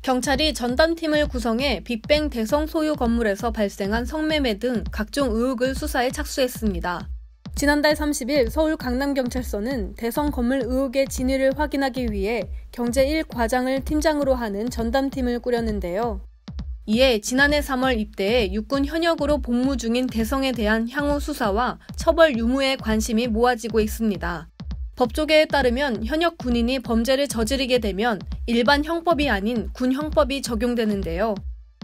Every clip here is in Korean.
경찰이 전담팀을 구성해 빅뱅 대성 소유 건물에서 발생한 성매매 등 각종 의혹을 수사에 착수했습니다. 지난달 30일 서울 강남경찰서는 대성 건물 의혹의 진위를 확인하기 위해 경제 1 과장을 팀장으로 하는 전담팀을 꾸렸는데요. 이에 지난해 3월 입대해 육군 현역으로 복무 중인 대성에 대한 향후 수사와 처벌 유무에 관심이 모아지고 있습니다. 법조계에 따르면 현역 군인이 범죄를 저지르게 되면 일반 형법이 아닌 군 형법이 적용되는데요.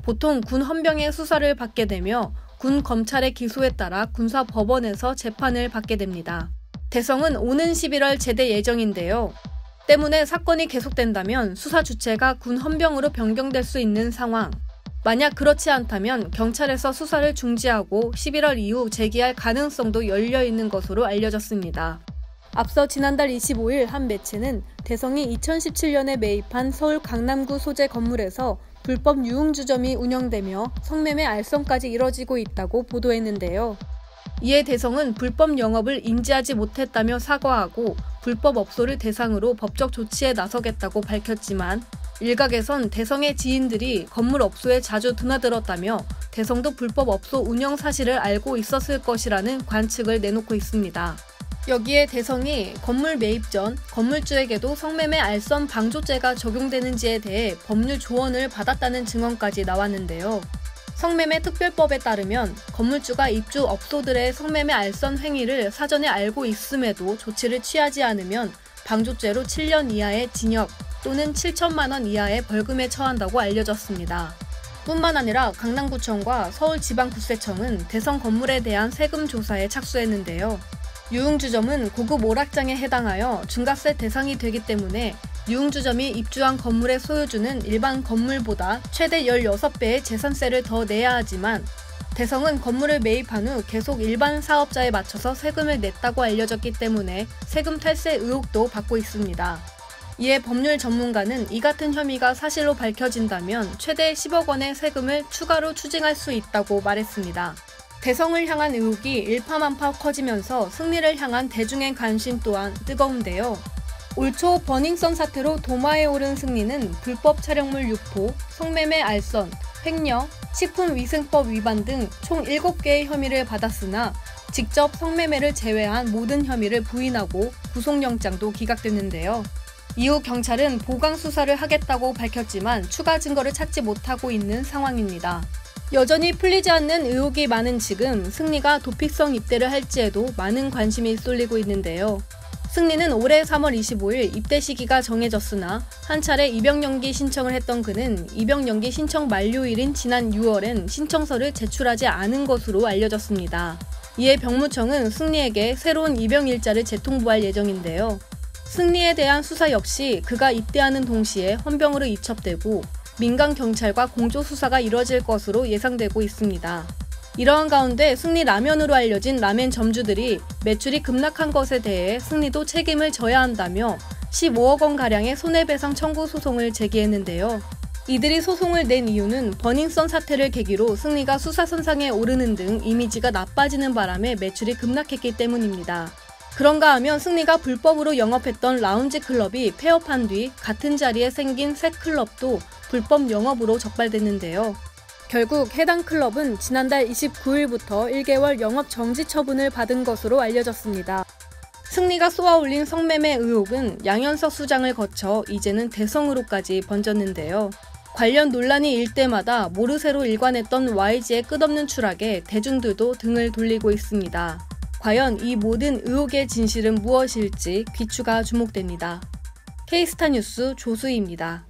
보통 군 헌병의 수사를 받게 되며 군 검찰의 기소에 따라 군사 법원에서 재판을 받게 됩니다. 대성은 오는 11월 제대 예정인데요. 때문에 사건이 계속된다면 수사 주체가 군 헌병으로 변경될 수 있는 상황. 만약 그렇지 않다면 경찰에서 수사를 중지하고 11월 이후 재기할 가능성도 열려 있는 것으로 알려졌습니다. 앞서 지난달 25일 한 매체는 대성이 2017년에 매입한 서울 강남구 소재 건물에서 불법 유흥주점이 운영되며 성매매 알선까지 이뤄지고 있다고 보도했는데요. 이에 대성은 불법 영업을 인지하지 못했다며 사과하고 불법 업소를 대상으로 법적 조치에 나서겠다고 밝혔지만 일각에선 대성의 지인들이 건물 업소에 자주 드나들었다며 대성도 불법 업소 운영 사실을 알고 있었을 것이라는 관측을 내놓고 있습니다. 여기에 대성이 건물 매입 전 건물주에게도 성매매 알선 방조죄가 적용되는지에 대해 법률 조언을 받았다는 증언까지 나왔는데요. 성매매 특별법에 따르면 건물주가 입주 업소들의 성매매 알선 행위를 사전에 알고 있음에도 조치를 취하지 않으면 방조죄로 7년 이하의 징역 또는 7천만 원 이하의 벌금에 처한다고 알려졌습니다. 뿐만 아니라 강남구청과 서울지방국세청은 대성 건물에 대한 세금 조사에 착수했는데요. 유흥주점은 고급 오락장에 해당하여 중과세 대상이 되기 때문에 유흥주점이 입주한 건물의 소유주는 일반 건물보다 최대 16배의 재산세를 더 내야 하지만 대성은 건물을 매입한 후 계속 일반 사업자에 맞춰서 세금을 냈다고 알려졌기 때문에 세금 탈세 의혹도 받고 있습니다. 이에 법률 전문가는 이 같은 혐의가 사실로 밝혀진다면 최대 10억 원의 세금을 추가로 추징할 수 있다고 말했습니다. 대성을 향한 의혹이 일파만파 커지면서 승리를 향한 대중의 관심 또한 뜨거운데요. 올 초 버닝썬 사태로 도마에 오른 승리는 불법 촬영물 유포, 성매매 알선, 횡령, 식품위생법 위반 등 총 7개의 혐의를 받았으나 직접 성매매를 제외한 모든 혐의를 부인하고 구속영장도 기각됐는데요. 이후 경찰은 보강 수사를 하겠다고 밝혔지만 추가 증거를 찾지 못하고 있는 상황입니다. 여전히 풀리지 않는 의혹이 많은 지금 승리가 도픽성 입대를 할지에도 많은 관심이 쏠리고 있는데요. 승리는 올해 3월 25일 입대 시기가 정해졌으나 한 차례 입영 연기 신청을 했던 그는 입영 연기 신청 만료일인 지난 6월엔 신청서를 제출하지 않은 것으로 알려졌습니다. 이에 병무청은 승리에게 새로운 입영 일자를 재통보할 예정인데요. 승리에 대한 수사 역시 그가 입대하는 동시에 헌병으로 이첩되고 민간 경찰과 공조 수사가 이뤄질 것으로 예상되고 있습니다. 이러한 가운데 승리 라면으로 알려진 라멘 점주들이 매출이 급락한 것에 대해 승리도 책임을 져야 한다며 15억 원가량의 손해배상 청구 소송을 제기했는데요. 이들이 소송을 낸 이유는 버닝썬 사태를 계기로 승리가 수사선상에 오르는 등 이미지가 나빠지는 바람에 매출이 급락했기 때문입니다. 그런가 하면 승리가 불법으로 영업했던 라운지 클럽이 폐업한 뒤 같은 자리에 생긴 새 클럽도 불법 영업으로 적발됐는데요. 결국 해당 클럽은 지난달 29일부터 1개월 영업 정지 처분을 받은 것으로 알려졌습니다. 승리가 쏘아올린 성매매 의혹은 양현석 수장을 거쳐 이제는 대성으로까지 번졌는데요. 관련 논란이 일 때마다 모르쇠로 일관했던 YG의 끝없는 추락에 대중들도 등을 돌리고 있습니다. 과연 이 모든 의혹의 진실은 무엇일지 귀추가 주목됩니다. K스타 뉴스 조수희입니다.